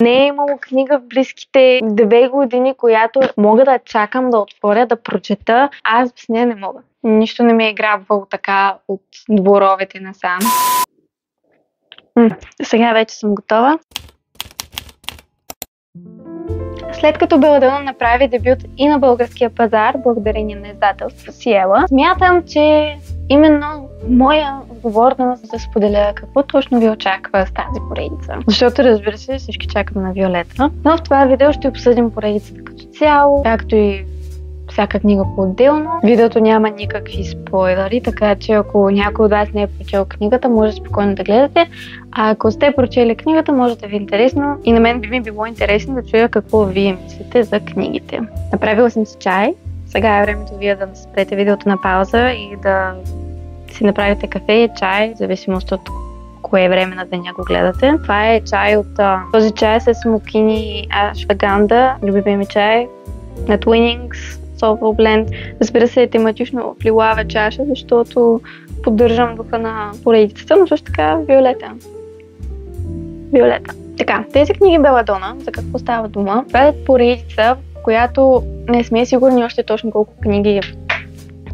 Не е имало книга в близките 2 години, която мога да чакам да отворя, да прочета. Аз с нея не мога. Нищо не ме е грабвало така от дворовете насам. Сега вече съм готова. След като Беладона направи дебют и на българския пазар, благодарение на издателство Сиела, смятам, че именно моя отговорност да споделя какво точно ви очаква с тази поредица. Защото, разбира се, всички чакаме на Виолета. Но в това видео ще обсъдим поредицата като цяло, както и всяка книга по-отделно. Видеото няма никакви спойлери, така че ако някой от вас не е прочел книгата, може спокойно да гледате. А ако сте прочели книгата, може да ви е интересно и на мен би ми било интересно да чуя какво вие мислите за книгите. Направила съм си чай. Сега е времето вие да спрете видеото на пауза и да си направите кафе и чай, в зависимост от кое време на деня го гледате. Това е чай от този чай с смокини ашваганда, любимия ми чай на Twinings Soulful Blend. Разбира се, е тематично в лилава чаша, защото поддържам духа на поредицата, но също така Виолета. Така, тези книги Беладона, за какво става дума? Това е поредица, в която не сме сигурни още точно колко книги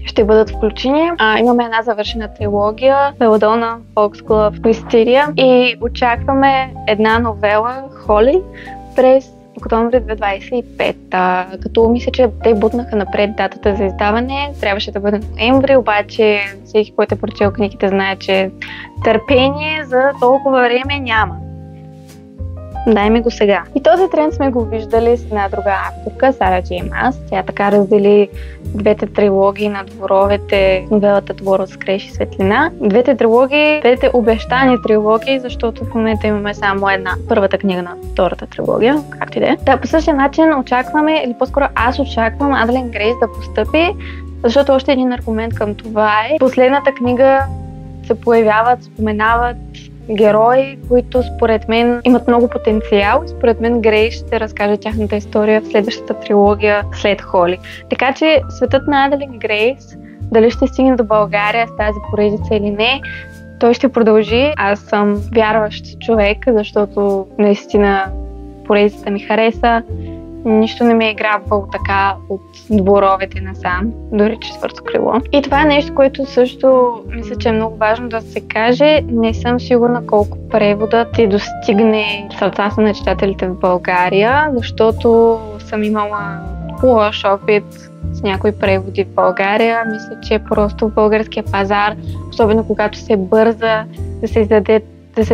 ще бъдат включени. Имаме една завършена трилогия, Беладона, Foxglove, Wisteria и очакваме една новела, Холи, през октомври 2025. Като мисля, че те бутнаха напред датата за издаване. Трябваше да бъде ноември, обаче всеки, който е прочел книгите, знае, че търпение за толкова време няма. Дай ми го сега. И този тренд сме го виждали с една друга авторка, Сара Джей Маас. Тя така раздели двете трилогии на дворовете, новелата Двор с креш и светлина. Двете трилогии, двете обещани трилогии, защото в момента имаме само една. Първата книга на втората трилогия, както и да е. Да, по същия начин очакваме, или по-скоро аз очаквам Аделин Грейс да постъпи, защото още един аргумент към това е. Последната книга се появяват, споменават герои, които според мен имат много потенциал и според мен Грейс ще разкаже тяхната история в следващата трилогия след Холи. Така че светът на Аделин Грейс, дали ще стигне до България с тази поредица или не, той ще продължи. Аз съм вярващ човек, защото наистина поредицата ми хареса. Нищо не ме е грабвало така от дворовете насам, дори четвърто крило. И това е нещо, което също мисля, че е много важно да се каже. Не съм сигурна колко преводът ще достигне сърцата на читателите в България, защото съм имала лош опит с някои преводи в България. Мисля, че просто в българския пазар, особено когато се бърза да се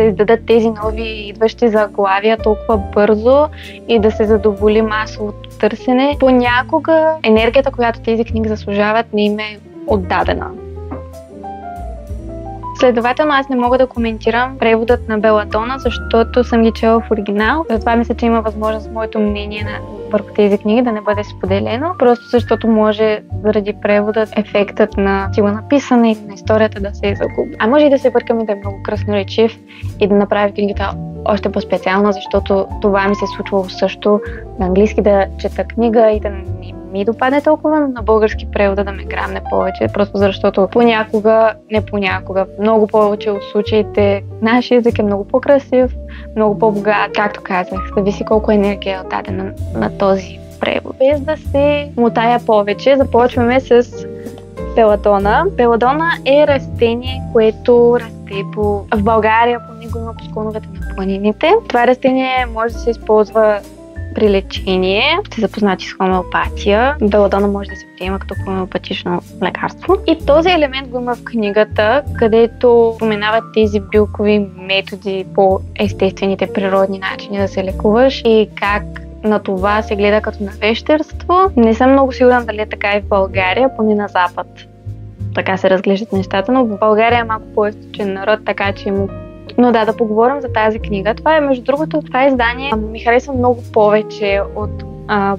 издадат тези нови идващи заглавия толкова бързо и да се задоволи масовото търсене. Понякога енергията, която тези книги заслужават, не им е отдадена. Следователно, аз не мога да коментирам преводът на Беладона, защото съм ги чела в оригинал. Затова мисля, че има възможност моето мнение върху тези книги да не бъде споделено. Просто защото може заради преводът ефектът на стила на писане или на историята да се загуби. А може и да се бъркаме да е много красноречив и да направи книгата още по-специална, защото това ми се е случвало също на английски да чета книга и да не ми допадне толкова, но на български превода да ме грамне повече, просто защото много повече от случаите нашия език е много по-красив, много по-богат. Както казах, зависи колко енергия е отдадена на този превод. Без да се мотая повече, започваме с Беладона. Беладона е растение, което расте в България, по него има по склоновете на планините. Това растение може да се използва при лечение. Сте запознати с хомеопатия. Беладона може да се приема като хомеопатично лекарство. И този елемент го има в книгата, където споменават тези билкови методи по естествените природни начини да се лекуваш и как на това се гледа като на вещерство. Не съм много сигурна дали е така и в България, поне на Запад. Така се разглеждат нещата, но в България е малко по-източен народ, така че има. Но да поговорим за тази книга. Това е, между другото, това издание ми харесва много повече от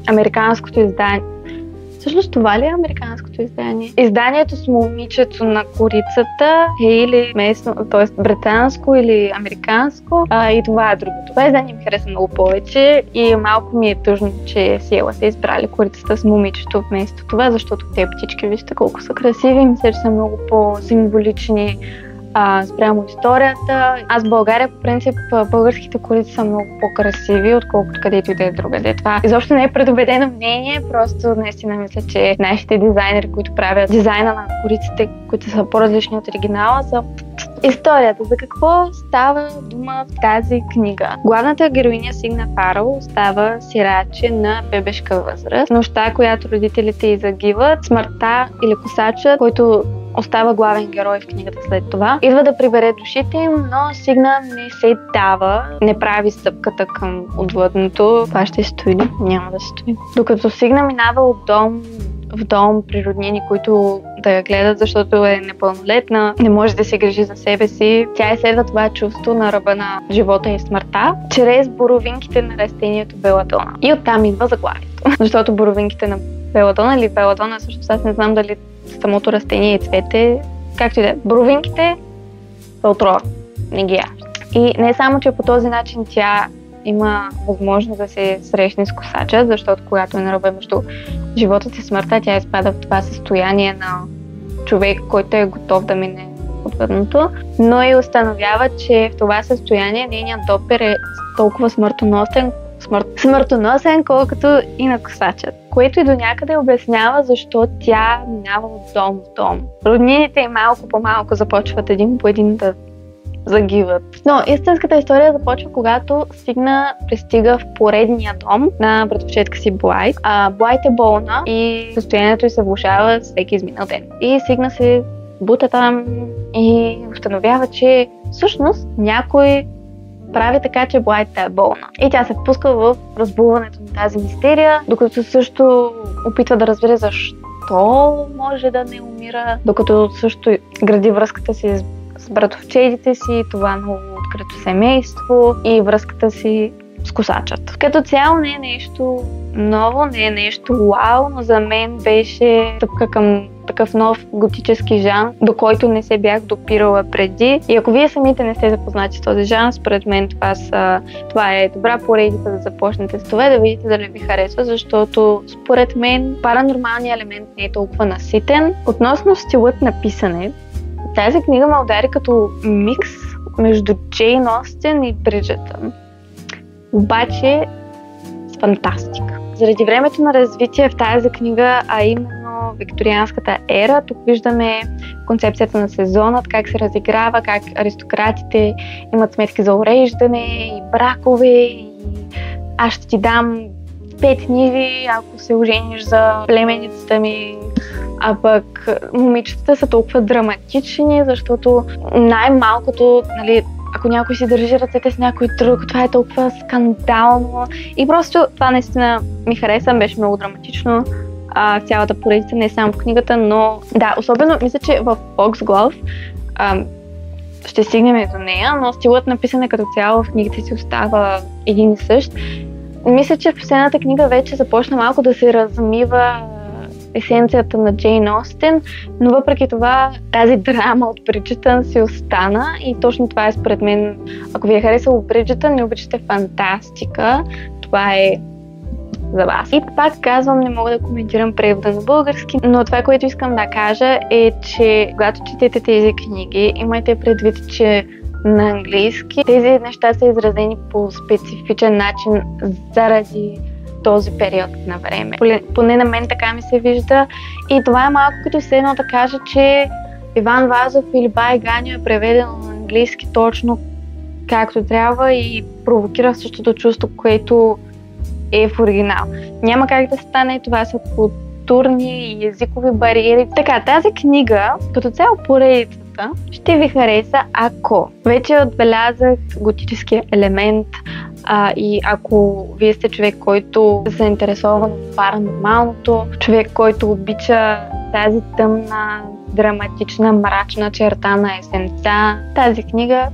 американското издание. Всъщност това ли е американското издание? Изданието с момичето на корицата е или местно, т.е. британско или американско, и това е другото. Това издание ми харесва много повече и малко ми е тъжно, че Сиела са избрали корицата с момичето вместо това, защото те птички, вижте колко са красиви, мисля, че са много по-символични спрямо историята. Аз в България, по принцип, българските корици са много по-красиви, отколкото където и да е другаде. Това изобщо не е предубедено мнение, просто наистина мисля, че нашите дизайнери, които правят дизайна на кориците, които са по-различни от оригинала, са историята. За какво става дума в тази книга? Главната героиня Сигна Фаръл става сираче на бебешка възраст. Нощта, която родителите й загиват, смъртта или косачът, който остава главен герой в книгата след това, идва да прибере душите им, но Сигна не се дава, не прави стъпката към отвъдното. Това ще стои ли? Няма да стои. Докато Сигна минава от дом в дом при роднини, които да я гледат, защото е непълнолетна, не може да се грижи за себе си. Тя изследва това чувство на ръба на живота и смъртта, чрез боровинките на растението беладона. И оттам идва заглавието. Защото боровинките на беладона или беладона, всъщност аз не знам дали самото растение и цвете, както и да е. Боровинките са отрова, не ги яш. И не само, че по този начин тя има възможност да се срещне с косача, защото когато е на ръба между живота си и смъртта, тя изпада в това състояние на човек, който е готов да мине отвъдното, но и установява, че в това състояние нейният допир е толкова смъртоносен, колкото и на косачът, което и до някъде обяснява защо тя минава от дом в дом. Роднините малко по малко започват един по един да загиват. Но истинската история започва, когато Сигна пристига в поредния дом на братовчетка си Блайт. Блайт е болна и състоянието й се влошава с всеки изминал ден. И Сигна се бута там и установява, че всъщност някой прави така, че Блайт е болна. И тя се впуска в разбуването на тази мистерия, докато също опитва да разбере защо може да не умира, докато също гради връзката си с братовчедите си, това ново открито семейство и връзката си с косачът. Като цяло не е нещо ново, не е нещо вау, но за мен беше стъпка към такъв нов готически жанр, до който не се бях допирала преди. И ако вие самите не сте запознати с този жанр, според мен това е добра поредица да започнете с това, да видите дали ви харесва, защото според мен паранормалният елемент не е толкова наситен. Относно стилът на писане, тази книга ме удари като микс между Джейн Остин и Бриджитън. Обаче с фантастика. Заради времето на развитие в тази книга, а именно викторианската ера, тук виждаме концепцията на сезона, как се разиграва, как аристократите имат сметки за уреждане и бракове, и аз ще ти дам 5 ниви, ако се ожениш за племеницата ми. А пък момичетата са толкова драматични, защото най-малкото, нали, ако някой си държи ръцете с някой друг, това е толкова скандално. И просто това наистина ми хареса, беше много драматично. Цялата поредица, не само в книгата, но да, особено мисля, че в Foxglove ще стигнем до нея, но стилът на писане като цяло в книгите си остава един и същ. Мисля, че в последната книга вече започна малко да се размива есенцията на Джейн Остин, но въпреки това тази драма от Бриджитън си остана и точно това е според мен. Ако ви е харесало Бриджитън и обичате фантастика, това е за вас. И пак казвам, не мога да коментирам превода на български, но това, което искам да кажа е, че когато четете тези книги, имайте предвид, че на английски тези неща са изразени по специфичен начин заради този период на време. Поне на мен така ми се вижда. И това е малко като все едно да кажа, че Иван Вазов или Бай Ганьо е преведено на английски точно както трябва и провокира същото чувство, което е в оригинал. Няма как да стане, това са културни и езикови бариери. Така, тази книга, като цяло поредицата, ще ви хареса, ако вече отбелязах готическия елемент, и ако вие сте човек, който се заинтересован от паранормалното, човек, който обича тази тъмна, драматична, мрачна черта на есента, тази книга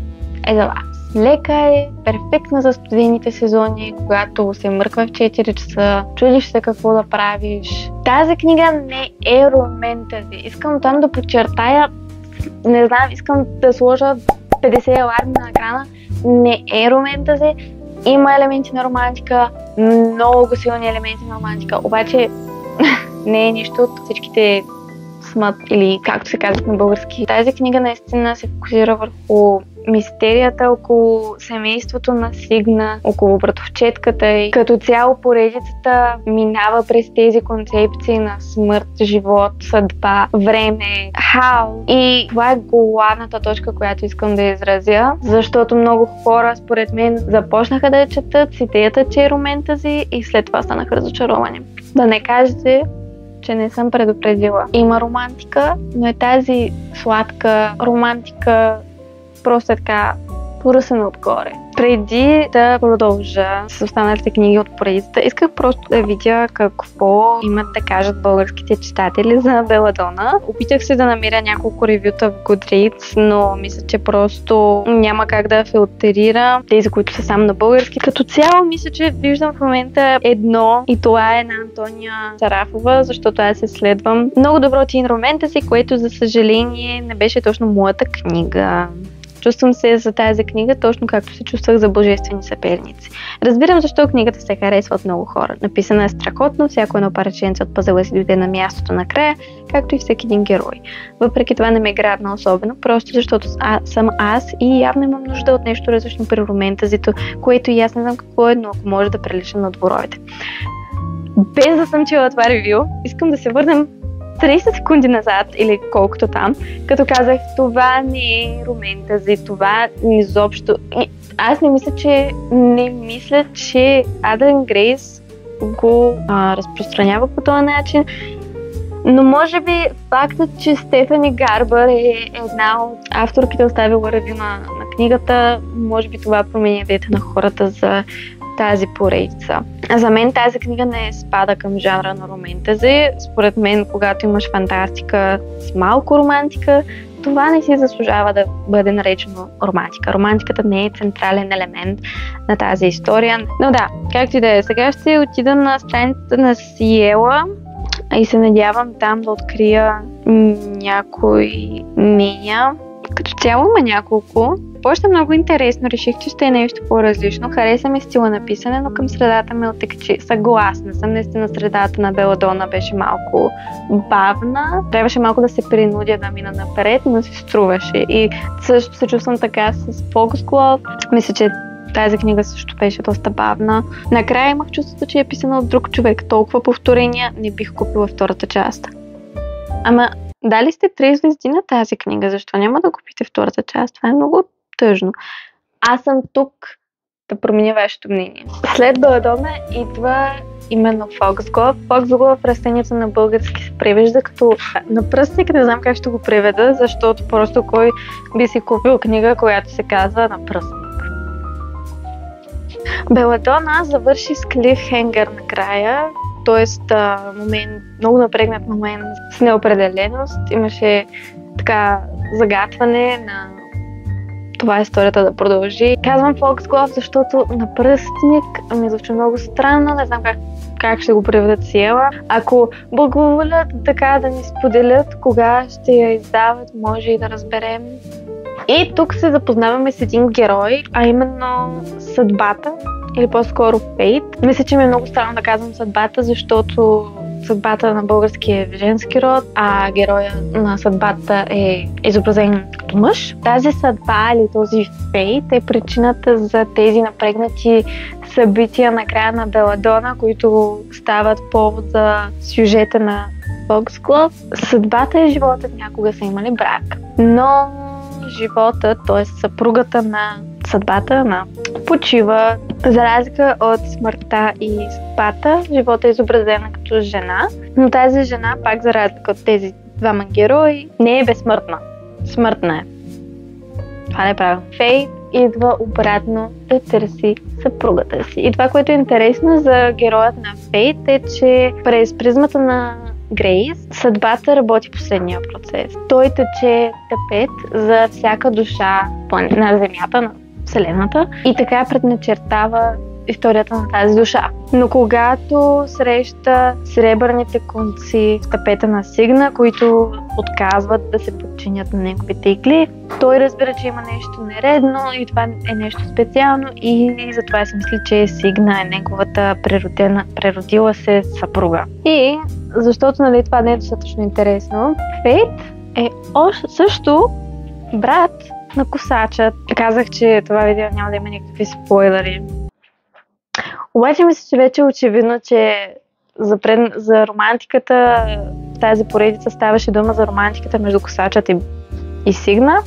е за вас. Лека е, перфектна за студените сезони, когато се мръква в 4 часа, чудиш се какво да правиш. Тази книга не е романтази. Искам там да подчертая, не знам, искам да сложа 50 аларми на екрана. Не е романтази. Има елементи на романтика, много силни елементи на романтика, обаче не е нищо от всичките смът или както се казва на български. Тази книга наистина се фокусира върху мистерията около семейството на Сигна, около братовчетката и като цяло поредицата минава през тези концепции на смърт, живот, съдба, време, хаос. И това е главната точка, която искам да изразя, защото много хора, според мен, започнаха да я четат с идеята, че е романтази и след това станаха разочаровани. Да не кажете, че не съм предупредила. Има романтика, но е тази сладка романтика, просто е така поръсена отгоре. Преди да продължа с останалите книги от поредицата, исках просто да видя какво имат да кажат българските читатели за Беладона. Опитах се да намеря няколко ревюта в Goodreads, но мисля, че просто няма как да филтрира тези, които са само на български. Като цяло, мисля, че виждам в момента едно и това е на Антония Сарафова, защото аз се следвам много добро тин романтаси, което за съжаление не беше точно моята книга. Чувствам се за тази книга точно както се чувствах за Божествени съперници. Разбирам защо книгата се харесва от много хора. Написана е страхотно, всяко едно парченце от пъзела си дойде на мястото накрая, както и всеки един герой. Въпреки това не ме грабна особено, просто защото съм аз и явно имам нужда от нещо различно при романтазито, което и аз не знам какво е, но ако може да прилича на дворовете. Без да съм чела това ревю, искам да се върнем 30 секунди назад или колкото там, като казах, това не е романтази, това изобщо... Аз не мисля, че Аделин Грейс го разпространява по този начин, но може би фактът, че Стефани Гарбър е една от авторките, оставила ревю на книгата, може би това променя идеята на хората за тази поредица. За мен тази книга не спада към жанра на романтази. Според мен, когато имаш фантастика с малко романтика, това не си заслужава да бъде наречено романтика. Романтиката не е централен елемент на тази история. Но да, както и да е. Сега ще отида на страницата на Сиела и се надявам там да открия някои мнения. Като цяло има няколко. Още много интересно, реших, че ще е нещо по-различно. Хареса ми стила на писане, но към средата ме отекчи. Съгласна съм, наистина средата на Беладона беше малко бавна. Трябваше малко да се принудя да мина напред, но се струваше. И също се чувствам така с Foxglove. Мисля, че тази книга също беше доста бавна. Накрая имах чувството, че е писана от друг човек. Толкова повторения не бих купила втората част. Ама дали сте 3 звезди на тази книга? Защо няма да купите втората част? Това е много тъжно. Аз съм тук да променя вашето мнение. След Беладона идва именно Foxglove. Foxglove растението на български се превежда като напръстник. Не знам как ще го преведа, защото просто кой би си купил книга, която се казва Напръстник. Беладона завърши с клифхенгър накрая, т.е. много напрегнат момент с неопределеност. Имаше така загатване на това е историята да продължи. Казвам Foxglove, защото Напръстник ми звучи много странно, не знам как ще го преведат Сиела. Ако благоволят така да ни споделят кога ще я издават, може и да разберем. И тук се запознаваме с един герой, а именно съдбата, или по-скоро Fate. Мисля, че ми е много странно да казвам съдбата, защото съдбата на български е женски род, а героя на съдбата е изобразен като мъж. Тази съдба или този Fate е причината за тези напрегнати събития на края на Беладона, които стават повод за сюжета на Foxglove. Съдбата и животът някога са имали брак, но живота, т.е. съпругата на съдбата почива. За разлика от смъртта и съдбата, живота е изобразена като жена, но тази жена, пак за разлика от тези двама герои, не е безсмъртна. Смъртна е. Това не е правилно. Фейт идва обратно да търси съпругата си. И това, което е интересно за героят на Фейт е, че през призмата на Грейс, съдбата работи последния процес. Той тече тъпет за всяка душа на Земята, на Вселената и така предначертава историята на тази душа. Но когато среща сребърните конци в тъпета на Сигна, които отказват да се подчинят на неговите игли, той разбира, че има нещо нередно и това е нещо специално и затова си мисли, че Сигна е неговата преродила се съпруга. И защото нали, това не е достатъчно интересно. Фейт е също брат на Косача. Казах, че това видео няма да има никакви спойлери. Обаче мисля, че вече е очевидно, че за романтиката в тази поредица ставаше дума за романтиката между Косачът и Сигна.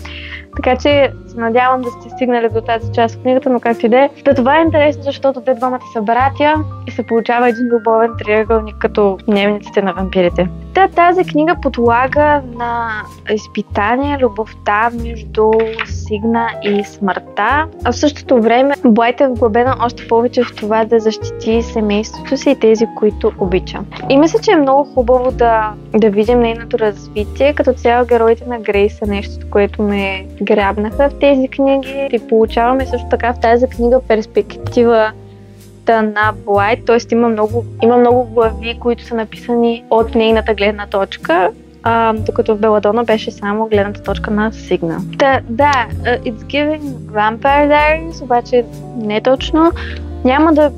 Така че се надявам да сте стигнали до тази част от книгата, но както и да е. Това е интересно, защото те двамата са братя и се получава един любовен триъгълник като дневниците на вампирите. Тази книга подлага на изпитание любовта между Сигна и смъртта, а в същото време Блайт е вглъбена още повече в това да защити семейството си и тези, които обича. И мисля, че е много хубаво да видим нейното развитие. Като цяло героите на Грейс са нещо, което ме грабнаха в тези книги и получаваме също така в тази книга перспектива на Блайт, т.е. има много глави, които са написани от нейната гледна точка, докато в Беладона беше само гледната точка на Сигна. Да, it's giving Vampire Diaries, обаче не точно. Няма да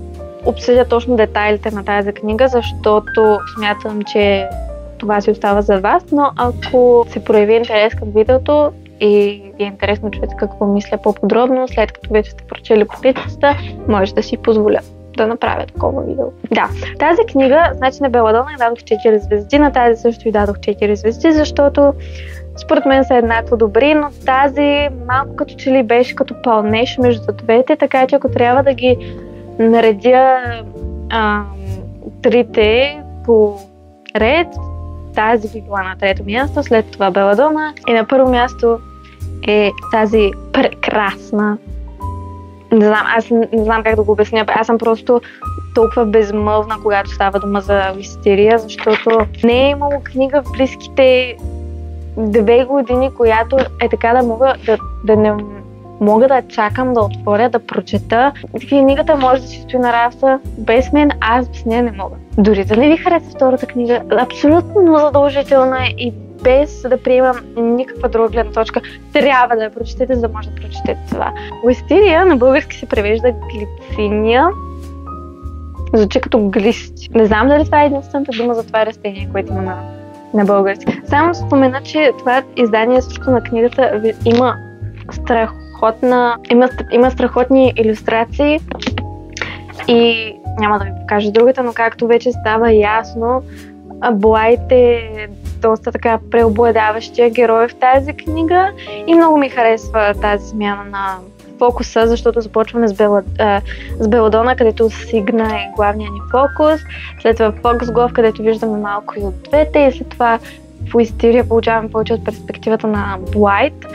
обсъдя точно детайлите на тази книга, защото смятам, че това си остава за вас, но ако се прояви интерес към видеото и е интересно чуете какво мисля по-подробно, след като вече сте прочели подписата, може да си позволя да направя такова видео. Да, тази книга, значи на Беладона я дадох 4 звезди, на тази също и дадох 4 звезди, защото според мен са еднакво добри, но тази малко като че ли беше като пълнеш между двете, така че ако трябва да ги наредя трите по ред, тази би била на трето място, след това Беладона и на първо място е тази прекрасна. Не знам, аз не знам как да го обясня. Аз съм просто толкова безмълвна, когато става дума за Уистерия, защото не е имало книга в близките 2 години, която е така да не мога да чакам да отворя, да прочета. Книгата може да си стои на рафта без мен, аз без нея не мога. Дори да не ви хареса втората книга, абсолютно задължителна и без да приемам никаква друга гледна точка, трябва да я прочетете, за да може да прочетете това. Уистерия на български се превежда глициния. Звучи като глист. Не знам дали това е единствената дума за това растение, което има на български. Само спомена, че това издание също на книгата има страхотни илюстрации и няма да ви покажа другата, но както вече става ясно, Блайт е доста така преобладаващия герой в тази книга и много ми харесва тази смяна на фокуса, защото започваме с Беладона, където Сигна е главният ни фокус, след това Фоксглов, където виждаме малко и от двете и след това в Уистерия получаваме повече от перспективата на Блайт.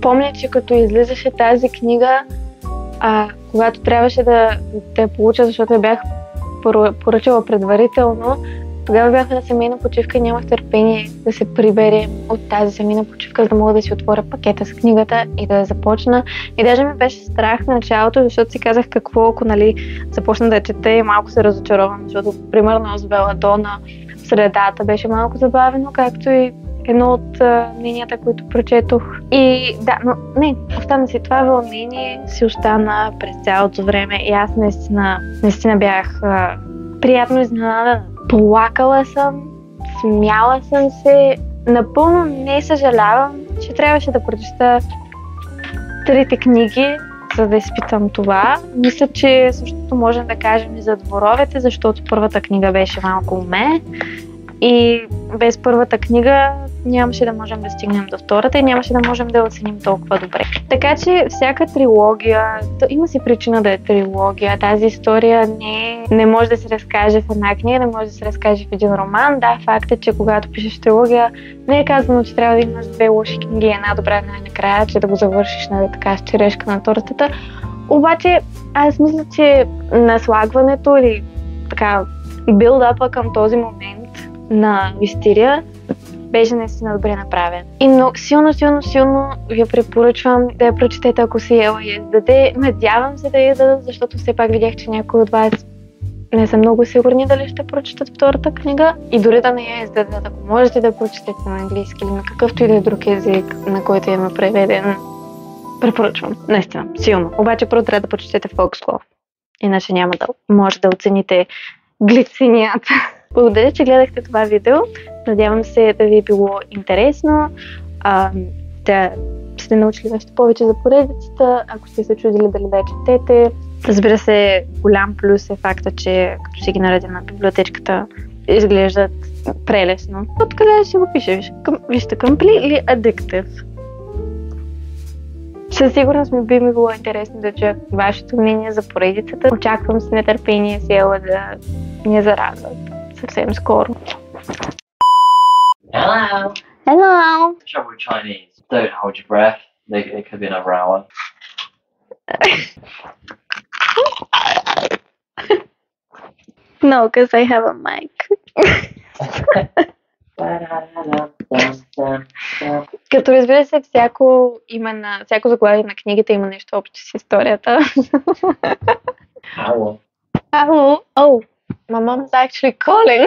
Помня, че като излизаше тази книга, когато трябваше да я получа, защото я бях поръчала предварително, тогава бях на семейна почивка и нямах търпение да се приберем от тази семейна почивка, за да мога да си отворя пакета с книгата и да я започна. И даже ми беше страх на началото, защото си казах какво, ако започна да я чета и малко се разочаровам, защото примерно с Беладона в средата беше малко забавено, както и едно от мненията, които прочетох. И да, но не, остана си това вълнение, си остана през цялото време и аз наистина бях приятно изненадана. Плакала съм, смяла съм се, напълно не съжалявам, че трябваше да прочета 3 книги, за да изпитам това. Мисля, че същото можем да кажем и за Дворовете, защото първата книга беше малко уме и без първата книга нямаше да можем да стигнем до втората и нямаше да можем да я оценим толкова добре. Така че всяка трилогия, има си причина да е трилогия. Тази история не може да се разкаже в една книга, не може да се разкаже в един роман. Да, факт е, че когато пишеш трилогия, не е казано, че трябва да имаш 2 лоши книги и една добра накрая, че да го завършиш така с черешка на тортата. Обаче аз мисля, че наслагването или така билдъпа към този момент на Уистерия беше наистина добре направен. И много силно ви препоръчвам да я прочетете, ако си я издаде. Надявам се да я издадат, защото все пак видях, че някои от вас не са много сигурни дали ще прочетат втората книга. И дори да не я издадат, ако можете да прочетете на английски или на какъвто и да е друг език, на който има преведен, препоръчвам. Наистина, силно. Обаче първо трябва да прочетете Фоксглов. Иначе няма да може да оцените глицинията. Благодаря, че гледахте това видео. Надявам се да ви е било интересно, да сте научили нещо повече за поредицата, ако сте се чудили дали да я четете. Разбира се, голям плюс е факта, че като си ги наредя на библиотечката, изглеждат прелесно. Откъде ще го пише? Вижте, completely addictive. Със сигурност би ми било интересно да чуя вашето мнение за поредицата. Очаквам с нетърпение Сиела да ни зарадват съвсем скоро. Hello. Hello! Trouble with Chinese. Don't hold your breath. It could be another hour. No, because I have a mic. Като разбира се, всяко заглавие на книгата има нещо общо с историята. Hour. Oh, my mom's actually calling.